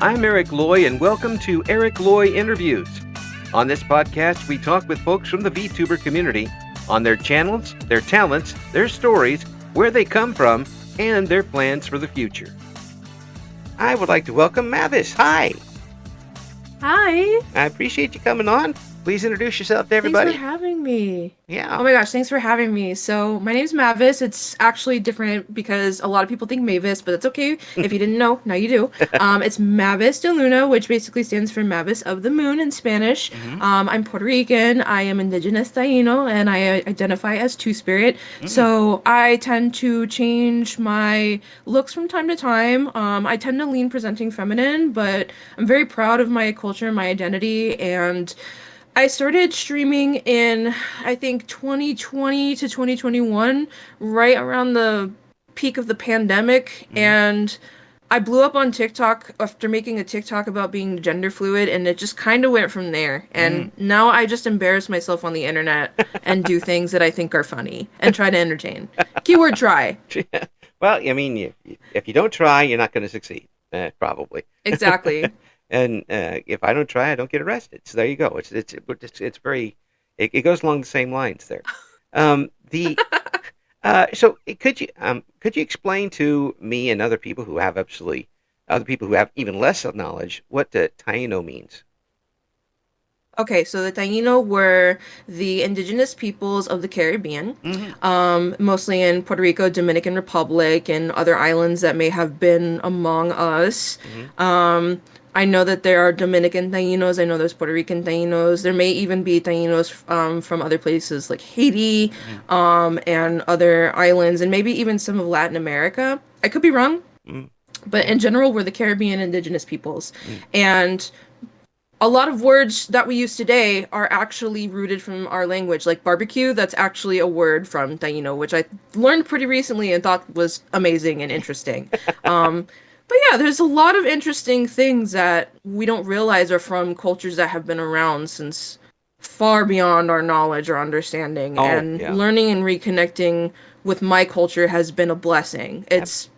I'm Eric Loy, and welcome to Eric Loy Interviews. On this podcast, we talk with folks from the VTuber community on their channels, their talents, their stories, where they come from, and their plans for the future. I would like to welcome Mavis. Hi. Hi. I appreciate you coming on. Please introduce yourself to everybody. Thanks for having me. Yeah. Oh my gosh, thanks for having me. So my name's Mavis. It's actually different because a lot of people think Mavis, but it's okay. If you didn't know, now you do. It's Mavis DeLuna, which basically stands for Mavis of the Moon in Spanish. I'm Puerto Rican. I am indigenous Taino, and I identify as Two-Spirit. So I tend to change my looks from time to time. I tend to lean presenting feminine, but I'm very proud of my culture, my identity, and I started streaming in, I think, 2020 to 2021, right around the peak of the pandemic, and I blew up on TikTok after making a TikTok about being gender fluid, and it just kind of went from there. And now I just embarrass myself on the internet and do things that I think are funny and try to entertain. Keyword try. Well, I mean, if you don't try, you're not going to succeed, probably. Exactly. And if I don't try, I don't get arrested. So there you go. It's very. It goes along the same lines there. So could you explain to me and other people who have even less knowledge what Taino means? Okay, so the Taino were the indigenous peoples of the Caribbean, mostly in Puerto Rico, Dominican Republic, and other islands that may have been among us. I know that there are Dominican Tainos. I know there's Puerto Rican Tainos. There may even be Tainos from other places like Haiti and other islands, and maybe even some of Latin America. I could be wrong, but in general, we're the Caribbean indigenous peoples. And a lot of words that we use today are actually rooted from our language, like barbecue. That's actually a word from Taino, which I learned pretty recently and thought was amazing and interesting. But yeah, there's a lot of interesting things that we don't realize are from cultures that have been around since far beyond our knowledge or understanding. Learning and reconnecting with my culture has been a blessing. It's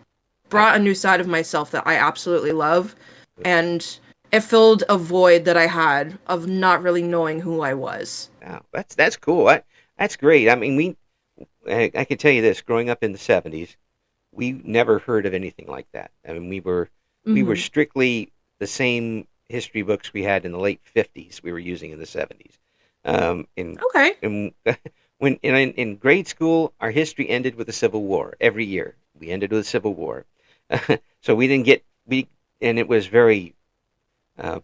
brought a new side of myself that I absolutely love, and it filled a void that I had of not really knowing who I was. Wow, that's cool. That's great. I mean, I can tell you this: growing up in the '70s, we never heard of anything like that. I mean, we were strictly the same history books we had in the late '50s. We were using in the '70s. When in grade school, our history ended with the Civil War. Every year, we ended with the Civil War. So we didn't and it was very.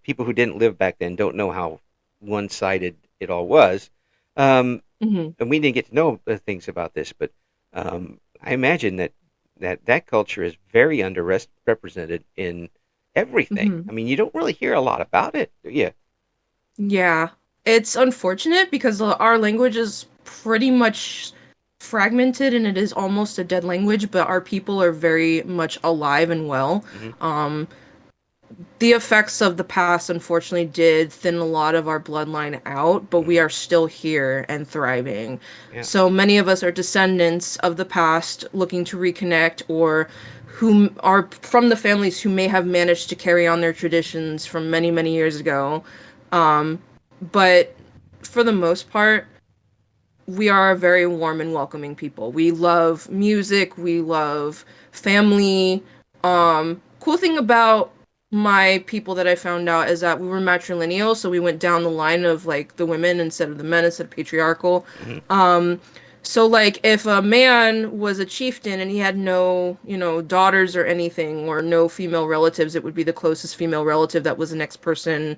People who didn't live back then don't know how one-sided it all was, and we didn't get to know things about this. But I imagine that culture is very underrepresented in everything. I mean, you don't really hear a lot about it, do you? Yeah, it's unfortunate because our language is pretty much fragmented and it is almost a dead language, but our people are very much alive and well. The effects of the past, unfortunately, did thin a lot of our bloodline out, but we are still here and thriving. Yeah. So many of us are descendants of the past looking to reconnect, or who are from the families who may have managed to carry on their traditions from many, many years ago. But for the most part, we are a very warm and welcoming people. We love music. We love family. Cool thing about my people that I found out is that we were matrilineal, so we went down the line of like the women instead of the men, instead of patriarchal. So like if a man was a chieftain and he had no, daughters or anything, or no female relatives, it would be the closest female relative that was the next person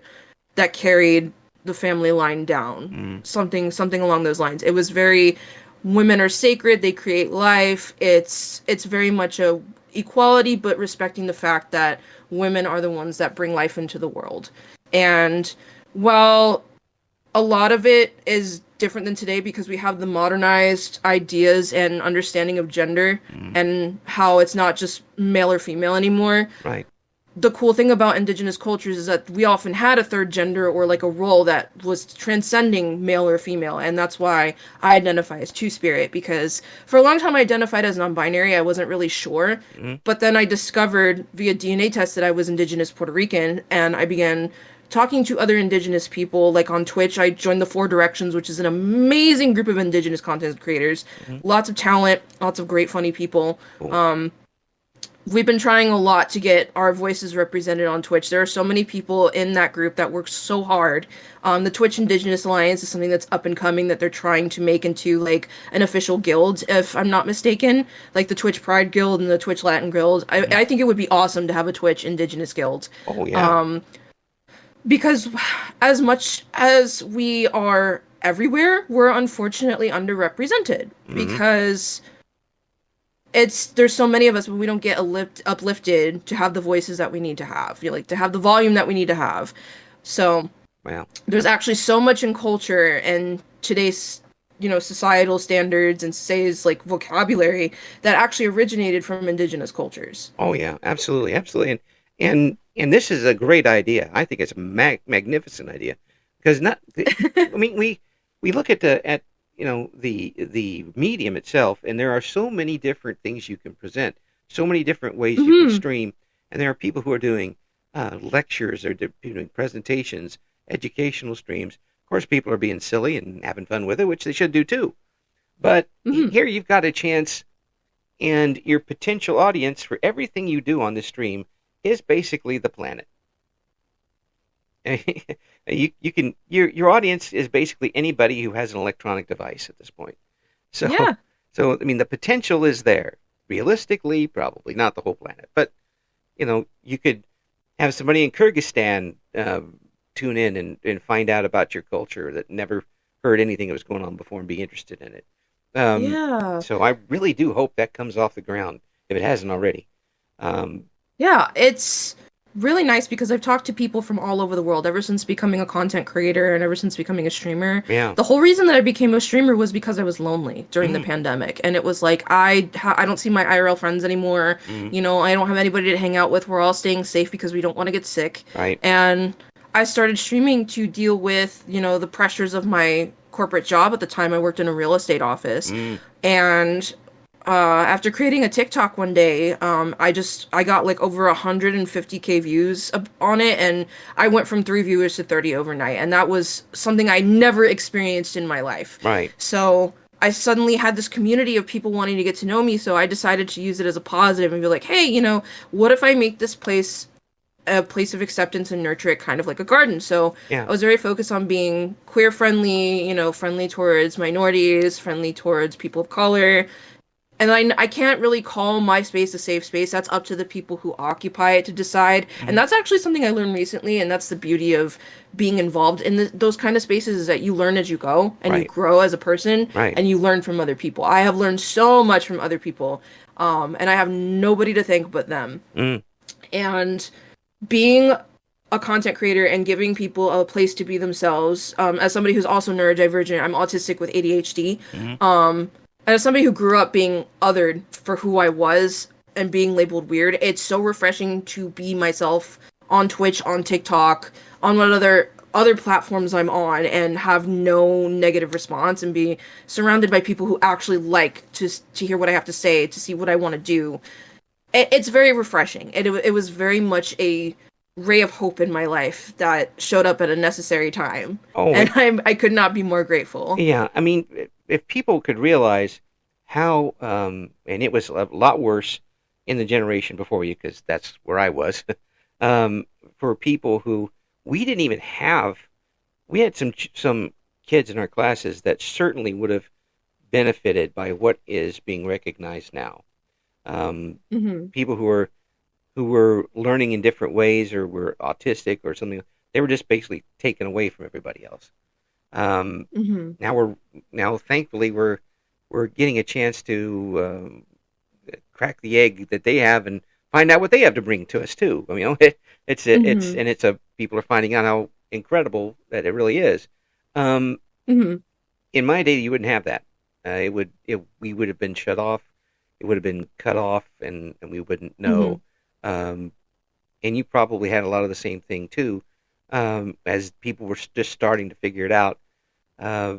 that carried the family line down. Something along those lines. It was very, women are sacred, they create life. It's very much a equality, but respecting the fact that women are the ones that bring life into the world. And while a lot of it is different than today because we have the modernized ideas and understanding of gender and how it's not just male or female anymore. Right. the cool thing about indigenous cultures is that we often had a third gender or like a role that was transcending male or female, and that's why I identify as two-spirit, because for a long time I identified as non-binary. I wasn't really sure, Hmm. but then I discovered via DNA test that I was indigenous Puerto Rican, and I began talking to other indigenous people. Like on Twitch, I joined the Four Directions, which is an amazing group of indigenous content creators. Hmm. Lots of talent, lots of great funny people. Cool. We've been trying a lot to get our voices represented on Twitch. There are so many people in that group that work so hard. The Twitch Indigenous Alliance is something that's up and coming that they're trying to make into like an official guild, if I'm not mistaken, like the Twitch Pride Guild and the Twitch Latin Guild. Hmm. I think it would be awesome to have a Twitch Indigenous Guild. Oh yeah. Because as much as we are everywhere, we're unfortunately underrepresented Hmm. because there's so many of us, but we don't get uplifted to have the voices that we need to have. You know, like to have the volume that we need to have. So Wow. there's actually so much in culture and today's societal standards and today's like vocabulary that actually originated from indigenous cultures. Oh yeah, absolutely, absolutely, and this is a great idea. I think it's a magnificent idea because not. I mean, we look at the medium itself, and there are so many different things you can present, so many different ways you can Hmm. stream, and there are people who are doing lectures or doing presentations, educational streams. Of course, people are being silly and having fun with it, which they should do too. But Hmm. here you've got a chance, and your potential audience for everything you do on this stream is basically the planet. Your audience is basically anybody who has an electronic device at this point. So Yeah. so I mean the potential is there. Realistically, probably not the whole planet, but you could have somebody in Kyrgyzstan tune in and find out about your culture that never heard anything that was going on before and be interested in it. Um, Yeah. so I really do hope that comes off the ground if it hasn't already. Um, Yeah, it's really nice because I've talked to people from all over the world ever since becoming a content creator and ever since becoming a streamer. yeah. The whole reason that I became a streamer was because I was lonely during the Mm, pandemic, and it was like I don't see my IRL friends anymore. mm, I don't have anybody to hang out with. We're all staying safe because we don't want to get sick. right. And I started streaming to deal with, the pressures of my corporate job. At the time I worked in a real estate office. Mm, And after creating a TikTok one day, I got like over 150K views on it, and I went from 3 viewers to 30 overnight, and that was something I never experienced in my life. right. So I suddenly had this community of people wanting to get to know me, so I decided to use it as a positive and be like, hey, what if I make this place a place of acceptance and nurture it kind of like a garden. So Yeah. I was very focused on being queer friendly, friendly towards minorities, friendly towards people of color, and I can't really call my space a safe space. That's up to the people who occupy it to decide. And Mm, that's actually something I learned recently. And that's the beauty of being involved in those kind of spaces, is that you learn as you go and you right. grow as a person Right. and you learn from other people. I have learned so much from other people. And I have nobody to thank but them. Mm, And being a content creator and giving people a place to be themselves, as somebody who's also neurodivergent, I'm autistic with ADHD. mm, And as somebody who grew up being othered for who I was and being labeled weird, it's so refreshing to be myself on Twitch, on TikTok, on what other platforms I'm on, and have no negative response and be surrounded by people who actually like to hear what I have to say, to see what I want to do. It's very refreshing. It was very much a ray of hope in my life that showed up at a necessary time, oh, and I could not be more grateful. yeah. I mean, if people could realize how, and it was a lot worse in the generation before you, because that's where I was, for people who we didn't even have, we had some kids in our classes that certainly would have benefited by what is being recognized now. Hmm. People who were learning in different ways or were autistic or something, they were just basically taken away from everybody else. Um, Hmm. now thankfully we're getting a chance to crack the egg that they have and find out what they have to bring to us too. I mean, Hmm. it's a people are finding out how incredible that it really is. Um, Hmm. in my day, you wouldn't have that. We would have been shut off. It would have been cut off, and we wouldn't Hmm. know. Um, and you probably had a lot of the same thing too, as people were just starting to figure it out. Uh,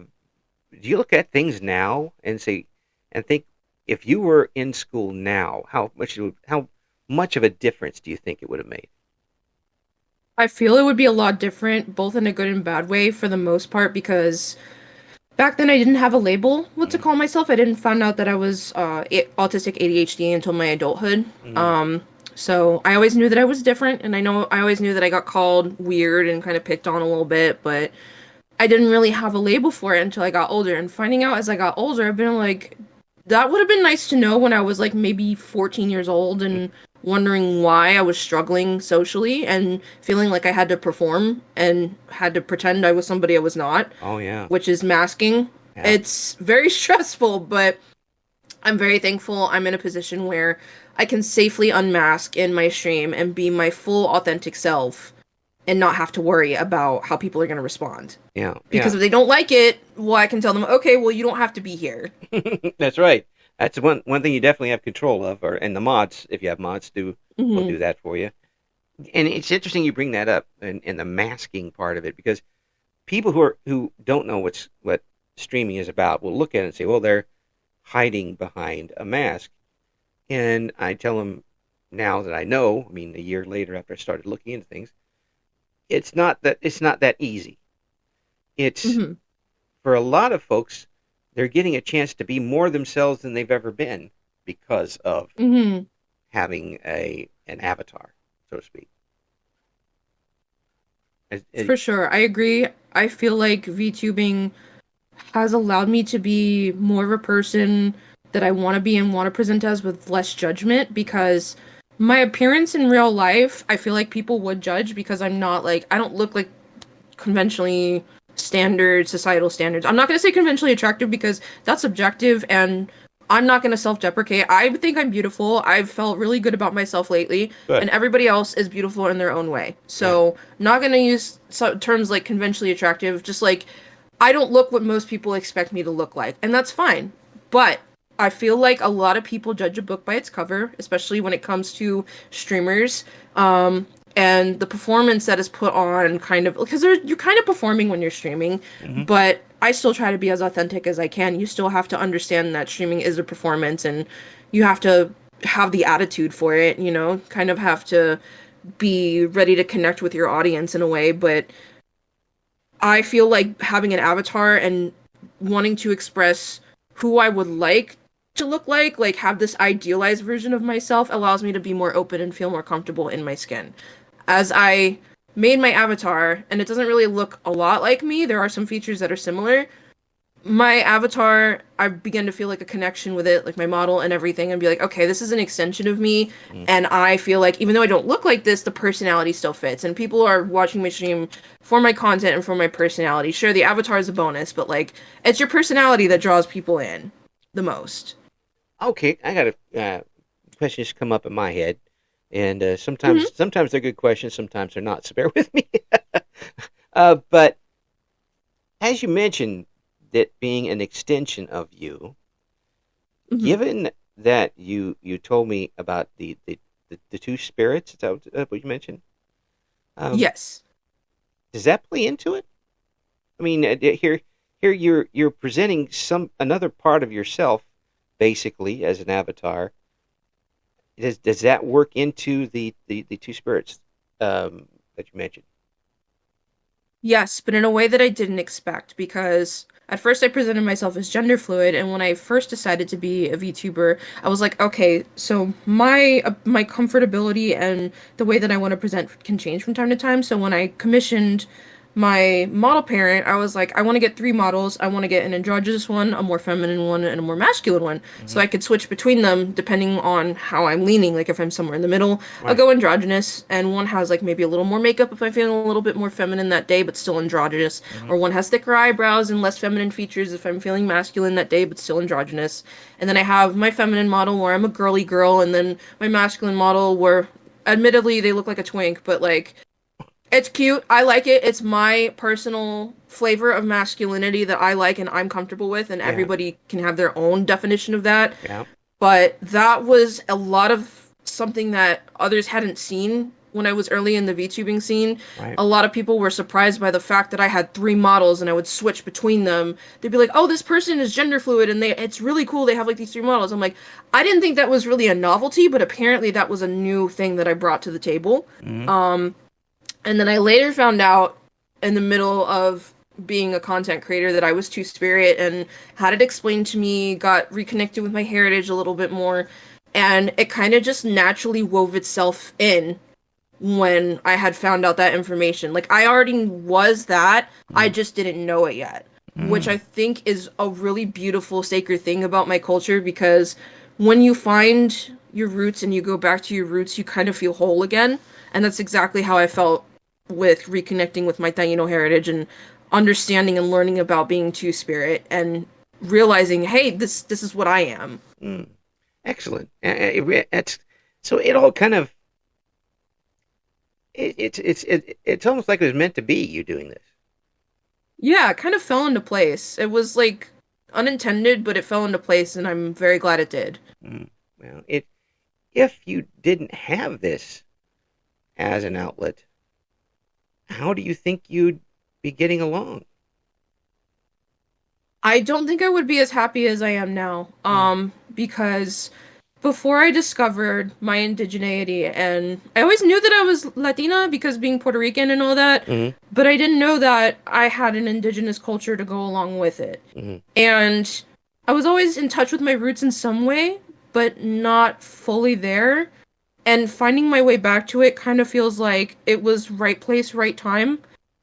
do you look at things now and say and think if you were in school now, how much of a difference do you think it would have made? I feel it would be a lot different, both in a good and bad way for the most part, because back then I didn't have a label what to Mm-hmm. call myself. I didn't find out that I was autistic ADHD until my adulthood. Mm-hmm. So I always knew that I was different, and I always knew that I got called weird and kind of picked on a little bit, but I didn't really have a label for it until I got older. And finding out as I got older, I've been like, that would have been nice to know when I was like maybe 14 years old and wondering why I was struggling socially and feeling like I had to perform and had to pretend I was somebody I was not, Oh yeah, which is masking. yeah, It's very stressful, but I'm very thankful I'm in a position where I can safely unmask in my stream and be my full authentic self and not have to worry about how people are going to respond. yeah, Because yeah. if they don't like it, well, I can tell them, okay, well, you don't have to be here. That's right. That's one thing you definitely have control of, or and the mods, if you have mods, do will Hmm. do that for you. And it's interesting you bring that up and the masking part of it because people who don't know what streaming is about will look at it and say, well, they're hiding behind a mask. And I tell them now that I know, I mean, a year later after I started looking into things, it's not that easy. It's Hmm. for a lot of folks, they're getting a chance to be more themselves than they've ever been because of Hmm. having a an avatar, so to speak. For sure. I agree. I feel like VTubing has allowed me to be more of a person that I want to be and want to present as with less judgment because my appearance in real life, I feel like people would judge because I'm not like, I don't look like conventionally standard societal standards. I'm not going to say conventionally attractive because that's subjective and I'm not going to self-deprecate. I think I'm beautiful. I've felt really good about myself lately Good. and everybody else is beautiful in their own way. Yeah. So, not going to use terms like conventionally attractive, just like I don't look what most people expect me to look like, and that's fine. But I feel like a lot of people judge a book by its cover, especially when it comes to streamers. And the performance that is put on kind of because you're kind of performing when you're streaming, Hmm. but I still try to be as authentic as I can. You still have to understand that streaming is a performance and you have to have the attitude for it, kind of have to be ready to connect with your audience in a way, but I feel like having an avatar and wanting to express who I would like to look like have this idealized version of myself allows me to be more open and feel more comfortable in my skin. As I made my avatar, and it doesn't really look a lot like me, there are some features that are similar, my avatar, I began to feel like a connection with it, like my model and everything, and be like, okay, this is an extension of me. And I feel like even though I don't look like this, the personality still fits. And people are watching my stream for my content and for my personality. Sure, the avatar is a bonus, but like, it's your personality that draws people in the most. Okay, I got a question just come up in my head, and Hmm. sometimes they're good questions, sometimes they're not. So bear with me. But as you mentioned, that being an extension of you, Hmm. given that you told me about the two spirits, is that what you mentioned? Um, Yes. does that play into it? I mean, here you're presenting some another part of yourself, basically as an avatar. Does that work into the two spirits that you mentioned? Yes, but in a way that I didn't expect because at first I presented myself as gender fluid, and when I first decided to be a VTuber, I was like, okay, so my comfortability and the way that I want to present can change from time to time. So when I commissioned my model parent, I was like, I want to get three models. I want to get an androgynous one, a more feminine one, and a more masculine one. So Hmm. I could switch between them depending on how I'm leaning. Like if I'm somewhere in the middle, I'll Right. go androgynous, and one has like maybe a little more makeup if I'm feeling a little bit more feminine that day, but still androgynous. Hmm. Or one has thicker eyebrows and less feminine features if I'm feeling masculine that day, but still androgynous. And then I have my feminine model where I'm a girly girl, and then my masculine model where admittedly they look like a twink, but like it's cute. I like it. It's my personal flavor of masculinity that I like and I'm comfortable with, and Yeah. everybody can have their own definition of that. Yeah. But that was a lot of something that others hadn't seen when I was early in the VTubing scene, Right. a lot of people were surprised by the fact that I had three models and I would switch between them. They'd be like, "Oh, this person is gender fluid and it's really cool. They have like these three models." I'm like, I didn't think that was really a novelty, but apparently that was a new thing that I brought to the table. Mm-hmm. And then I later found out in the middle of being a content creator that I was two-spirit and had it explained to me, got reconnected with my heritage a little bit more, and it kind of just naturally wove itself in when I had found out that information. Like I already was that, I just didn't know it yet, which I think is a really beautiful sacred thing about my culture, because when you find your roots and you go back to your roots, you kind of feel whole again. And that's exactly how I felt with reconnecting with my Taino heritage and understanding and learning about being two-spirit and realizing, hey, this is what I am. Mm. Excellent. So it all kind of it's almost like it was meant to be, you doing this. Yeah, it kind of fell into place. It was like unintended, but it fell into place, and I'm very glad it did. Well, if you didn't have this as an outlet, how do you think you'd be getting along? I don't think I would be as happy as I am now. Because before I discovered my indigeneity, and I always knew that I was Latina because being Puerto Rican and all that, but I didn't know that I had an indigenous culture to go along with it. And I was always in touch with my roots in some way, but not fully there. And finding my way back to it kind of feels like it was right place, right time.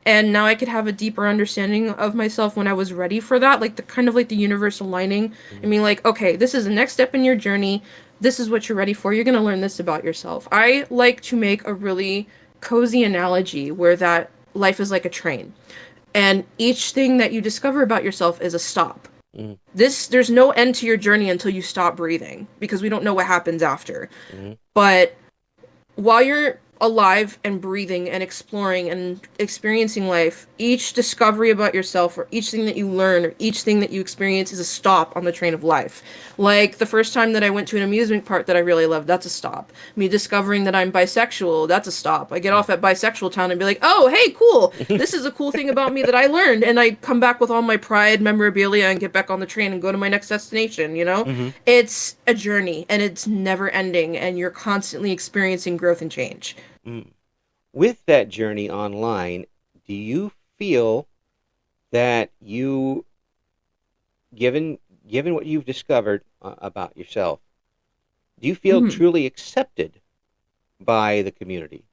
And now I could have a deeper understanding of myself when I was ready for that, like the kind of like the universal lining. I mean, like, okay, this is the next step in your journey. This is what you're ready for. You're going to learn this about yourself. I like to make a really cozy analogy where that life is like a train. And each thing that you discover about yourself is a stop. There's no end to your journey until you stop breathing, because we don't know what happens after. But while you're alive and breathing and exploring and experiencing life, each discovery about yourself or each thing that you learn or each thing that you experience is a stop on the train of life. Like the first time that I went to an amusement park that I really loved, that's a stop. Me discovering that I'm bisexual, that's a stop. I get off at Bisexual Town and be like, oh, hey, cool. This is a cool thing about me that I learned. And I come back with all my pride, memorabilia, and get back on the train and go to my next destination, you know? It's a journey and it's never ending, and you're constantly experiencing growth and change. With that journey online, do you feel that you, given what you've discovered about yourself, do you feel truly accepted by the community?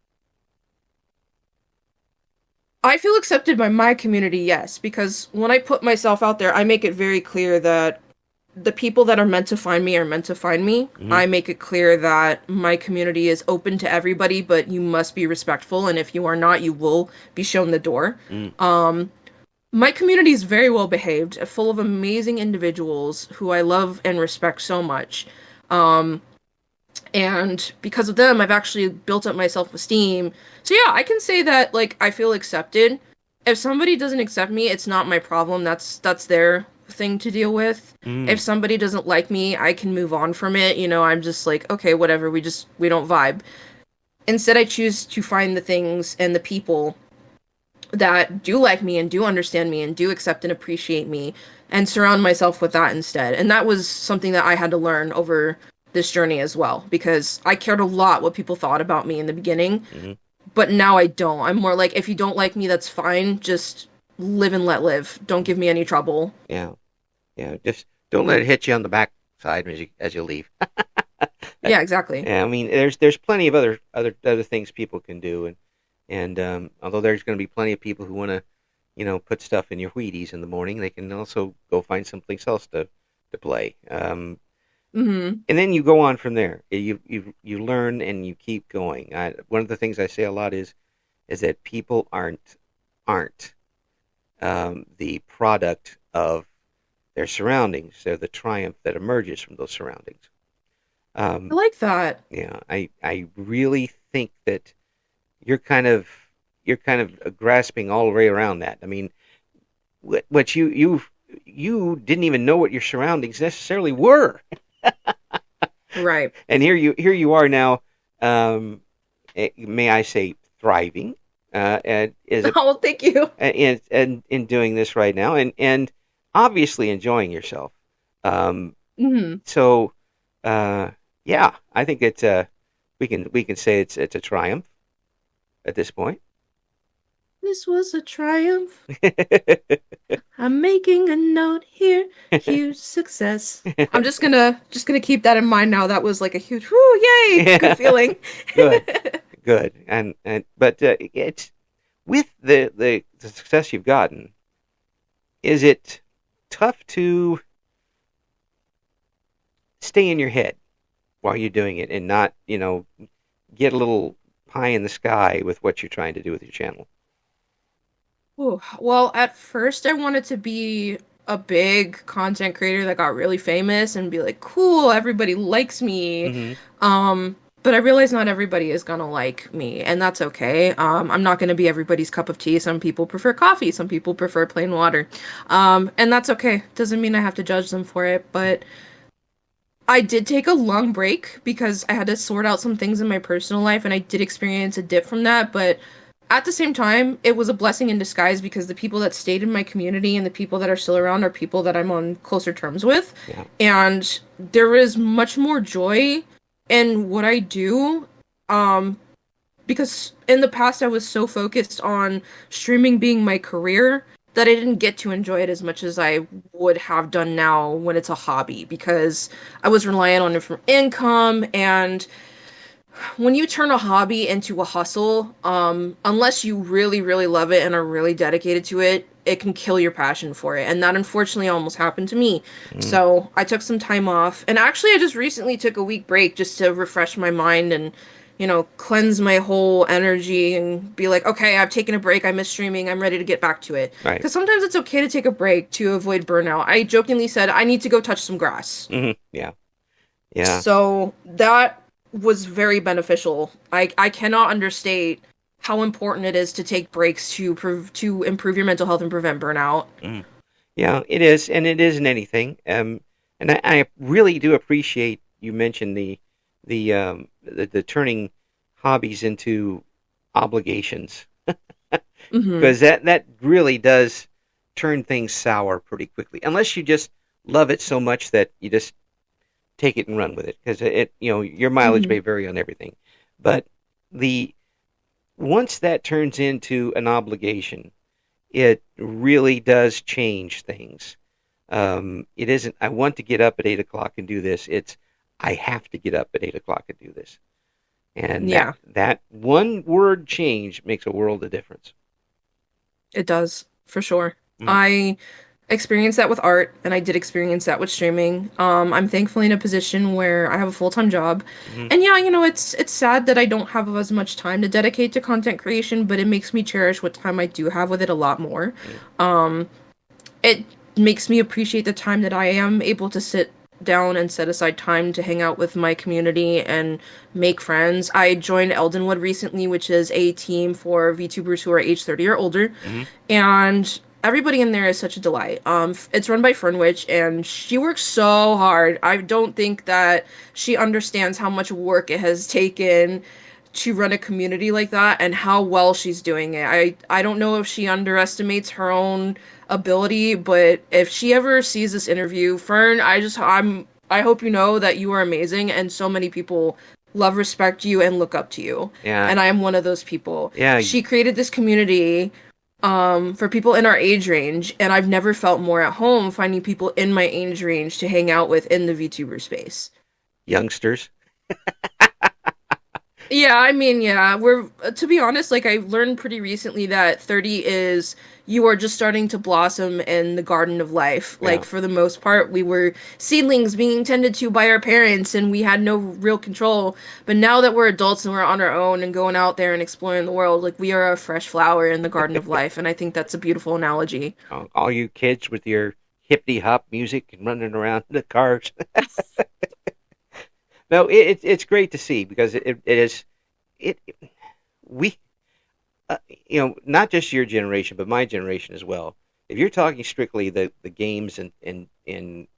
I feel accepted by my community, yes, because when I put myself out there, I make it very clear that the people that are meant to find me are meant to find me. I make it clear that my community is open to everybody, but you must be respectful, and if you are not, you will be shown the door. My community is very well behaved, full of amazing individuals who I love and respect so much. And because of them, I've actually built up my self-esteem. So yeah, I can say that, like, I feel accepted. If somebody doesn't accept me, it's not my problem. That's their thing to deal with. If somebody doesn't like me, I can move on from it. You know, I'm just like, okay, whatever, we don't vibe. Instead, I choose to find the things and the people that do like me and do understand me and do accept and appreciate me, and surround myself with that instead. And that was something that I had to learn over this journey as well, because I cared a lot what people thought about me in the beginning, but now I don't. I'm more like, if you don't like me, that's fine. Just live and let live. Don't give me any trouble. Yeah. Just don't let it hit you on the backside as you leave. Yeah, exactly. Yeah, I mean, there's plenty of other things people can do, and although there's going to be plenty of people who want to, put stuff in your Wheaties in the morning, they can also go find something else to play. And then you go on from there. You learn and you keep going. One of the things I say a lot is that people aren't the product of their surroundings. They're the triumph that emerges from those surroundings. I like that. Yeah, I really think that you're kind of grasping all the way around that. I mean, what you didn't even know what your surroundings necessarily were. Right. And here you are now, and may I say, thriving. And is a Oh, thank you. in doing this right now, and obviously enjoying yourself. Um, Hmm. so, yeah, I think it's we can say it's a triumph at this point. This was a triumph. I'm making a note here. Huge success. I'm just gonna keep that in mind now. That was like a huge whoo, yay! Good feeling. Good, good, and but it's with the success you've gotten. Is it tough to stay in your head while you're doing it and not, get a little pie in the sky with what you're trying to do with your channel? Ooh, well, at first I wanted to be a big content creator that got really famous and be like, cool, everybody likes me. Hmm. But I realize not everybody is gonna like me, and that's okay. I'm not gonna be everybody's cup of tea. Some people prefer coffee, some people prefer plain water. And that's okay. Doesn't mean I have to judge them for it, but I did take a long break because I had to sort out some things in my personal life, and I did experience a dip from that. But at the same time, it was a blessing in disguise because the people that stayed in my community and the people that are still around are people that I'm on closer terms with. Yeah. And there is much more joy in what I do. Um, because in the past I was so focused on streaming being my career that I didn't get to enjoy it as much as I would have done now when it's a hobby because I was reliant on it for income. And when you turn a hobby into a hustle, unless you really, really love it and are really dedicated to it, it can kill your passion for it. And that unfortunately almost happened to me. Mm. So I took some time off. And actually, I just recently took a week break just to refresh my mind and, cleanse my whole energy and be like, okay, I've taken a break. I miss streaming. I'm ready to get back to it. Right. Because sometimes it's okay to take a break to avoid burnout. I jokingly said, I need to go touch some grass. Hmm. Yeah. Yeah. So that was very beneficial. I cannot understate how important it is to take breaks to improve your mental health and prevent burnout. Mm. Yeah, it is, and it isn't anything. And I really do appreciate you mentioned the turning hobbies into obligations, Hmm. because that really does turn things sour pretty quickly, unless you just love it so much that you just take it and run with it, because your mileage Hmm. may vary on everything, but the once that turns into an obligation, it really does change things. It isn't, I want to get up at 8 o'clock and do this. It's, I have to get up at 8 o'clock and do this. And that, Yeah, that one word change makes a world of difference. it does for sure. Mm. I experienced that with art, and I did experience that with streaming. I'm thankfully in a position where I have a full-time job, Hmm. and yeah, it's sad that I don't have as much time to dedicate to content creation, but it makes me cherish what time I do have with it a lot more. Mm. Um, it makes me appreciate the time that I am able to sit down and set aside time to hang out with my community and make friends. I joined Eldenwood recently, which is a team for VTubers who are age 30 or older, Hmm. and everybody in there is such a delight. It's run by Fernwitch, and she works so hard. I don't think that she understands how much work it has taken to run a community like that and how well she's doing it. I don't know if she underestimates her own ability, but if she ever sees this interview, Fern, I hope you know that you are amazing and so many people love, respect you, and look up to you. Yeah. And I am one of those people. Yeah. She created this community for people in our age range, and I've never felt more at home finding people in my age range to hang out with in the VTuber space. Youngsters. Yeah, I mean, yeah, we're to be honest, like I learned pretty recently that 30 is you are just starting to blossom in the garden of life. Yeah. Like for the most part, we were seedlings being tended to by our parents and we had no real control. But now that we're adults and we're on our own and going out there and exploring the world, like we are a fresh flower in the garden of life, and I think that's a beautiful analogy. All you kids with your hippity hop music and running around in the cars. No, it's great to see, because it is it we not just your generation but my generation as well. If you're talking strictly the games and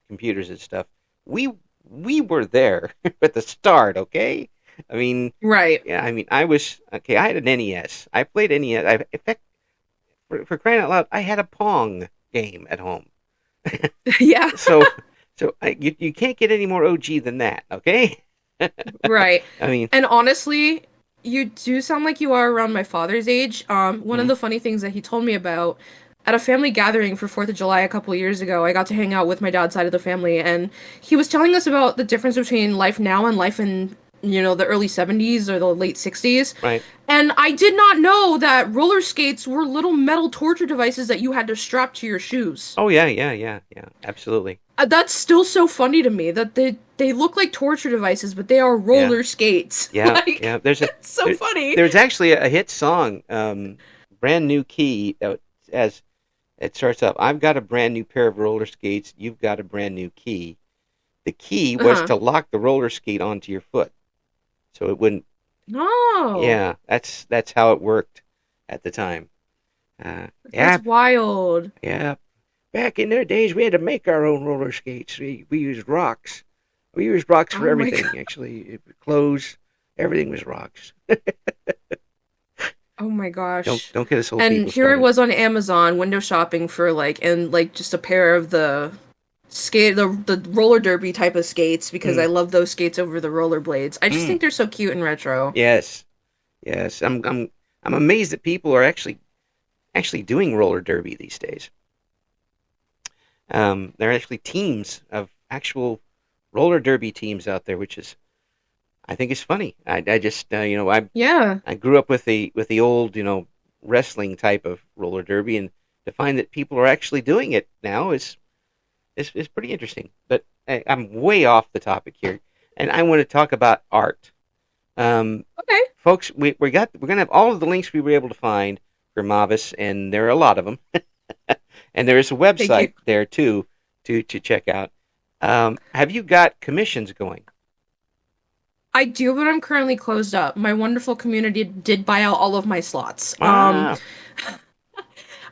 computers and stuff, we were there at the start, okay? I mean, Right. yeah, I mean, I was okay. I had an NES. I played NES. In fact, for crying out loud, I had a Pong game at home. Yeah. So, you can't get any more OG than that, okay? Right. I mean, And honestly, you do sound like you are around my father's age. One of mm, the funny things that he told me about at a family gathering for 4th of July a couple years ago, I got to hang out with my dad's side of the family, and he was telling us about the difference between life now and life in, the early 70s or the late 60s. right. And I did not know that roller skates were little metal torture devices that you had to strap to your shoes. Oh yeah, yeah, yeah, yeah. Absolutely. That's still so funny to me that they look like torture devices, but they are Yeah, roller skates. yeah, Like, yeah. There's a it's so there, funny. there's actually a hit song, "Brand New Key," as it starts up. I've got a brand new pair of roller skates. You've got a brand new key. The key was Uh-huh. to lock the roller skate onto your foot, so it wouldn't. No, Yeah, that's how it worked at the time. that's Yeah, wild. yeah. Back in their days, we had to make our own roller skates. We used rocks. We used rocks for Oh my everything. god. Actually, clothes, everything was rocks. Oh my Don't gosh. don't get us old And people here I started. was on Amazon window shopping for just a pair of the roller derby type of skates because Mm, I love those skates over the roller blades. I just mm. think they're so cute and retro. Yes, yes. I'm amazed that people are actually doing roller derby these days. There are actually teams of actual roller derby teams out there, which is I think is funny. I just Yeah. I grew up with the old wrestling type of roller derby, and to find that people are actually doing it now is pretty interesting. But I'm way off the topic here, and I want to talk about art. Okay. Folks, we're gonna have all of the links we were able to find for Mavis, and there are a lot of them. And there is a Thank you. website there too to check out. Have you got commissions going? I do, but I'm currently closed up. My wonderful community did buy out all of my slots. Ah,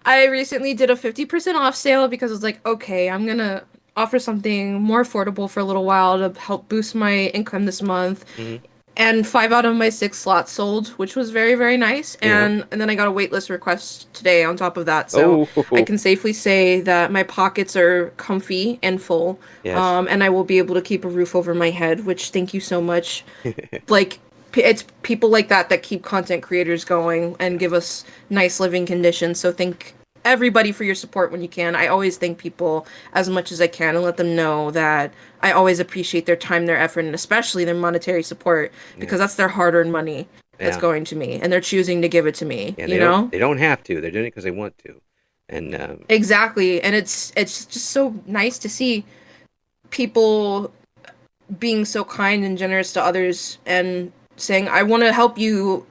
I recently did a 50% off sale because I was like, okay, I'm gonna offer something more affordable for a little while to help boost my income this month. mhm, And 5 out of my 6 slots sold, which was very, very nice. yeah. And then I got a waitlist request today on top of that, so I Oh, can safely say that my pockets are comfy and full, yes. and I will be able to keep a roof over my head. Which thank you so much. Like it's people like that that keep content creators going and give us nice living conditions. So thank everybody for your support when you can. I always thank people as much as I can and let them know that I always appreciate their time, their effort, and especially their monetary support Yeah, because that's their hard-earned money that's yeah, going to me and they're choosing to give it to me, yeah. you know? They don't have to. They're doing it because they want to. And Exactly. And it's just so nice to see people being so kind and generous to others and saying, I want to help you,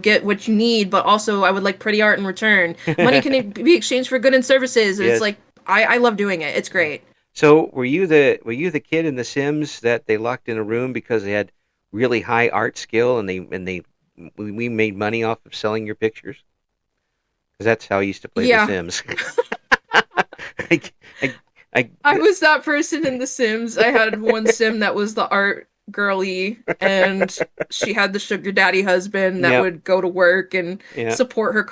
get what you need, but also I would like pretty art in return. Money can be exchanged for good and services. And it's yes. like, I love doing it. It's Yeah. great. So were you the kid in The Sims that they locked in a room because they had really high art skill and we made money off of selling your pictures? Because that's how I used to play The Yeah. Sims. I, I, I, I was that person in The Sims. I had one sim that was the art girly, and she had the sugar daddy husband that yeah, would go to work and yeah. support her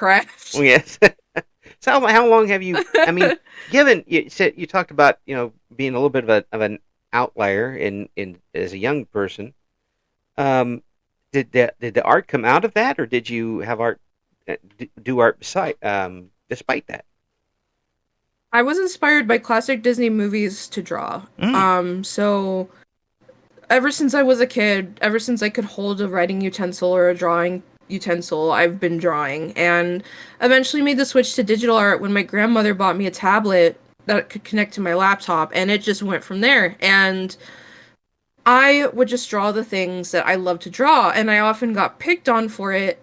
Oh, craft. yes. So how long have you? I mean, given you talked about being a little bit of an outlier in as a young person. Um, did the art come out of that, or did you have art do art despite that? I was inspired by classic Disney movies to draw. Mm. So ever since I was a kid, ever since I could hold a writing utensil or a drawing utensil, I've been drawing and eventually made the switch to digital art when my grandmother bought me a tablet that could connect to my laptop, and it just went from there. And I would just draw the things that I love to draw, and I often got picked on for it,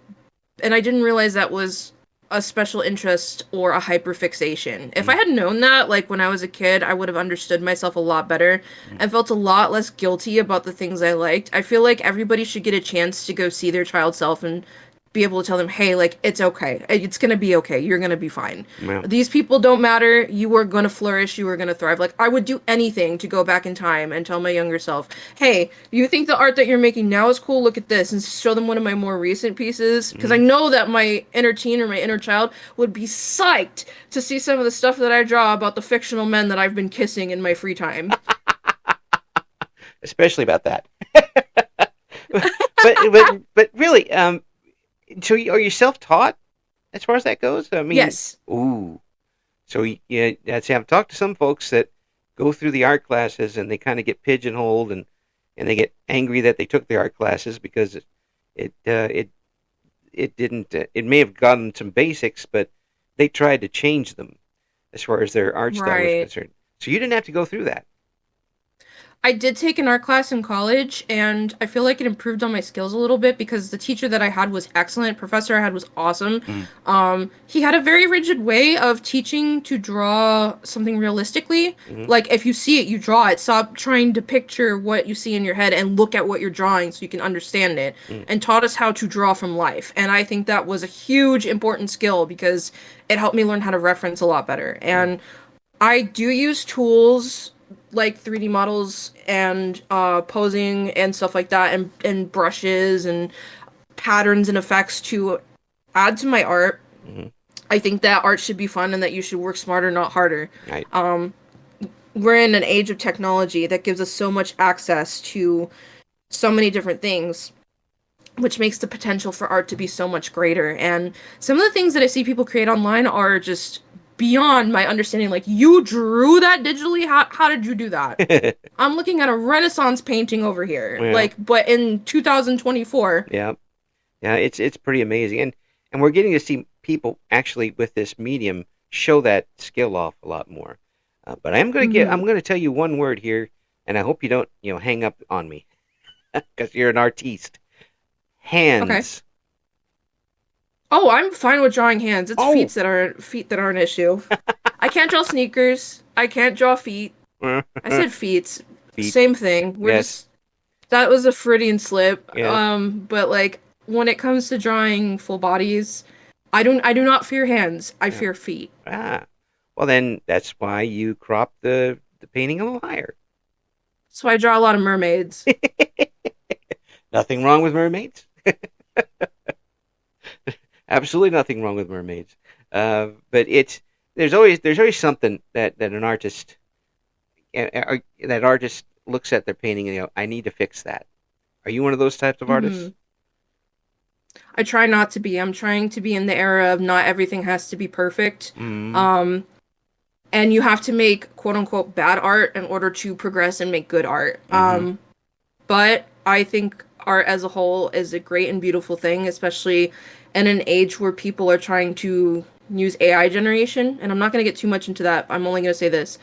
and I didn't realize that was a special interest or a hyperfixation. If I Mm. had known that, like when I was a kid, I would have understood myself a lot better Mm. and felt a lot less guilty about the things I liked. I feel like everybody should get a chance to go see their child self and be able to tell them, hey, like, it's okay. It's going to be okay. You're going to be fine. Yeah. These people don't matter. You are going to flourish. You are going to thrive. Like, I would do anything to go back in time and tell my younger self, hey, you think the art that you're making now is cool? Look at this, and show them one of my more recent pieces. Because I know that my inner teen or my inner child would be psyched to see some of the stuff that I draw about the fictional men that I've been kissing in my free time. Especially about that. but really, so are you self-taught as far as that goes? I mean, Yes. ooh. So yeah, I've talked to some folks that go through the art classes and they kind of get pigeonholed and they get angry that they took the art classes because it didn't it may have gotten some basics, but they tried to change them as far as their art style was Right. concerned. So you didn't have to go through that. I did take an art class in college, and I feel like it improved on my skills a little bit because the teacher that I had was excellent. Professor I had was awesome. Mm. He had a very rigid way of teaching to draw something realistically. Hmm. Like, if you see it, you draw it. Stop trying to picture what you see in your head and look at what you're drawing so you can understand it. Mm. And taught us how to draw from life. And I think that was a huge, important skill because it helped me learn how to reference a lot better. And I do use tools like 3D models and posing and stuff like that, and brushes and patterns and effects to add to my art. Hmm. I think that art should be fun and that you should work smarter, not harder. Right. We're in an age of technology that gives us so much access to so many different things, which makes the potential for art to be so much greater. And some of the things that I see people create online are just beyond my understanding. Like, you drew that digitally? How did you do that? I'm looking at a Renaissance painting over here. Yeah. Like, but in 2024. Yeah. Yeah, it's pretty amazing. And we're getting to see people actually with this medium show that skill off a lot more. But I'm going to tell you one word here, and I hope you don't, hang up on me because you're an artiste. Hands. Okay. Oh, I'm fine with drawing hands. It's Oh. feet that are an issue. I can't draw sneakers. I can't draw feet. I said feet. Feet. Same thing. Yes. That was a Freudian slip. Yeah. But like, when it comes to drawing full bodies, I do not fear hands. I fear feet. Well, then that's why you crop the painting a little higher. So I draw a lot of mermaids. Nothing wrong with mermaids. Absolutely nothing wrong with mermaids. But there's always something that an artist looks at their painting and I need to fix that. Are you one of those types of artists? I try not to be. I'm trying to be in the era of not everything has to be perfect. Mm. And you have to make quote unquote bad art in order to progress and make good art. But I think art as a whole is a great and beautiful thing, especially in an age where people are trying to use AI generation. And I'm not going to get too much into that. I'm only going to say this.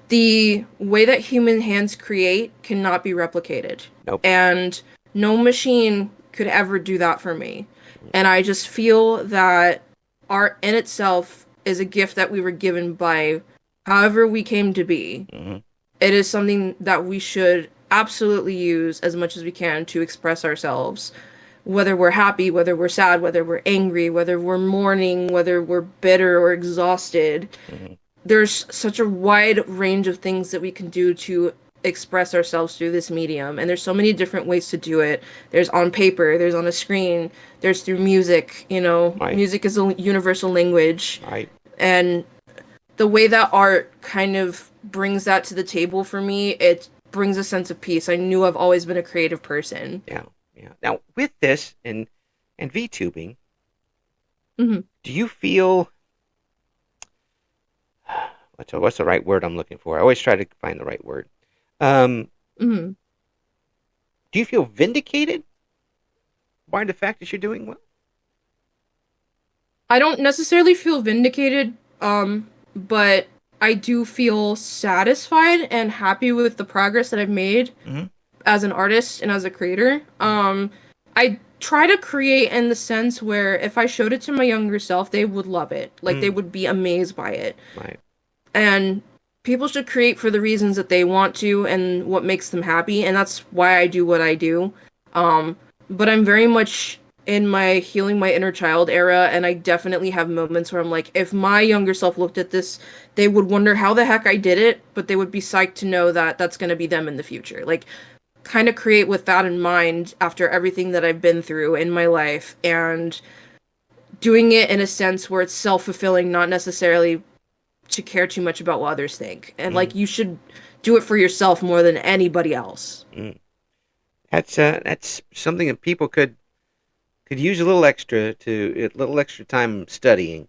The way that human hands create cannot be replicated. Nope. And no machine could ever do that for me. And I just feel that art in itself is a gift that we were given by however we came to be. Mm-hmm. It is something that we should absolutely use as much as we can to express ourselves. Whether we're happy, whether we're sad, whether we're angry, whether we're mourning, whether we're bitter or exhausted. Mm-hmm. There's such a wide range of things that we can do to express ourselves through this medium, and there's so many different ways to do it. There's on paper, there's on a screen, there's through music. Right. Music is a universal language. Right. And the way that art kind of brings that to the table for me, it brings a sense of peace. I knew I've always been a creative person. Yeah. Now with this and VTubing, Mm-hmm. do you feel what's the right word I'm looking for? I always try to find the right word. Mm-hmm. Do you feel vindicated by the fact that you're doing well? I don't necessarily feel vindicated, but I do feel satisfied and happy with the progress that I've made as an artist and as a creator. I try to create in the sense where if I showed it to my younger self, they would love it. Like, they would be amazed by it. Right. And people should create for the reasons that they want to and what makes them happy, and that's why I do what I do. But I'm very much in my healing my inner child era, and I definitely have moments where I'm like, if my younger self looked at this, they would wonder how the heck I did it, but they would be psyched to know that that's going to be them in the future. Like, kind of create with that in mind after everything that I've been through in my life, and doing it in a sense where it's self-fulfilling, not necessarily to care too much about what others think. And Mm, like, you should do it for yourself more than anybody else. mm. That's something that people could use a little extra time studying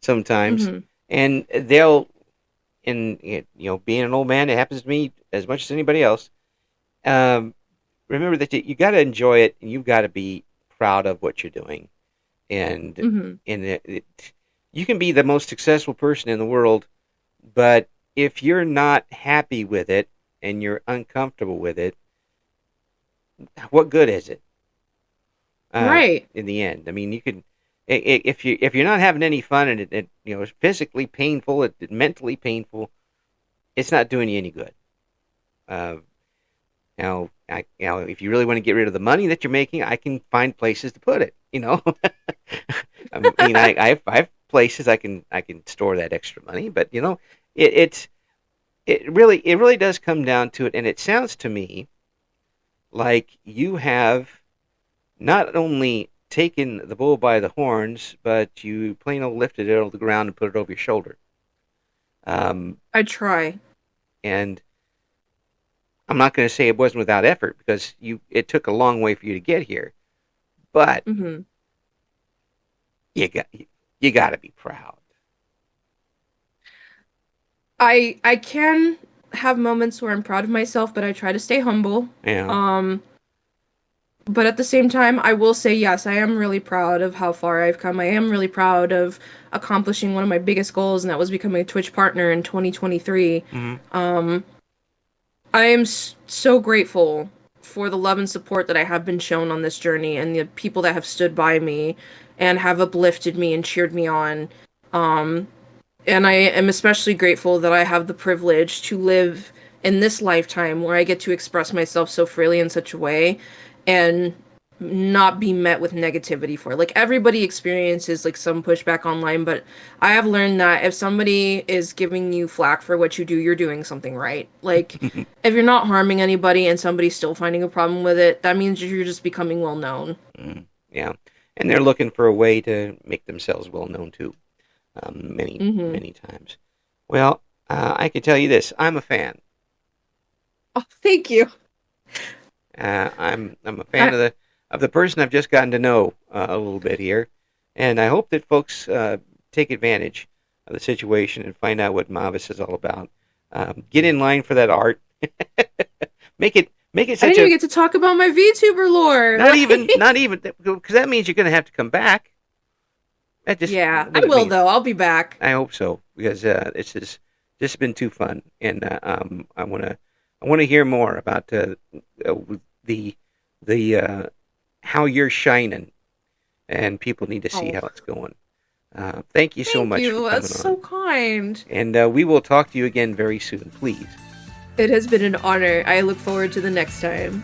sometimes, Mhm. and they'll and being an old man, it happens to me as much as anybody else. Um, Remember that you got to enjoy it, and you've got to be proud of what you're doing, and Mhm. you can be the most successful person in the world, but if you're not happy with it and you're uncomfortable with it, what good is it? Right. In the end, I mean, you can if you're not having any fun and it's physically painful, mentally painful, it's not doing you any good. Uh, if you really want to get rid of the money that you're making, I can find places to put it. I mean, I have places I can store that extra money, but it, it's it really does come down to it, and it sounds to me like you have not only taken the bull by the horns, but you plain old lifted it off the ground and put it over your shoulder. Um, I try. and I'm not going to say it wasn't without effort because it took a long way for you to get here, but Mhm. you got to be proud. I can have moments where I'm proud of myself, but I try to stay humble. Yeah. Um, but at the same time, I will say yes, I am really proud of how far I've come. I am really proud of accomplishing one of my biggest goals, and that was becoming a Twitch partner in 2023. Hmm. Um, I am so grateful for the love and support that I have been shown on this journey, and the people that have stood by me and have uplifted me and cheered me on. Um, and I am especially grateful that I have the privilege to live in this lifetime where I get to express myself so freely in such a way and not be met with negativity for it. Like, everybody experiences like some pushback online, but I have learned that if somebody is giving you flack for what you do, you're doing something right. Like, if you're not harming anybody and somebody's still finding a problem with it, that means you're just becoming well known. Yeah, and they're looking for a way to make themselves well known too. Many Mm-hmm. many times. Well, I can tell you this: I'm a fan. Oh, thank you. I'm a fan I, of the person I've just gotten to know a little bit here, and I hope that folks take advantage of the situation and find out what Mavis is all about. Get in line for that art. Make it I such didn't even a get to talk about my VTuber lore. not even because that means you're going to have to come back. That just Yeah, I what it will means. though. I'll be back. I hope so because this has been too fun, and I want to hear more about uh, the the how you're shining, and people need to see Oh, how it's going. Thank you so thank much for you. That's coming so on, kind. and we will talk to you again very soon, please. It has been an honor. I look forward to the next time.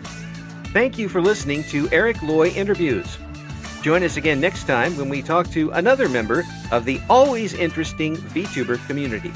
Thank you for listening to Eric Loy Interviews. Join us again next time when we talk to another member of the always interesting VTuber community.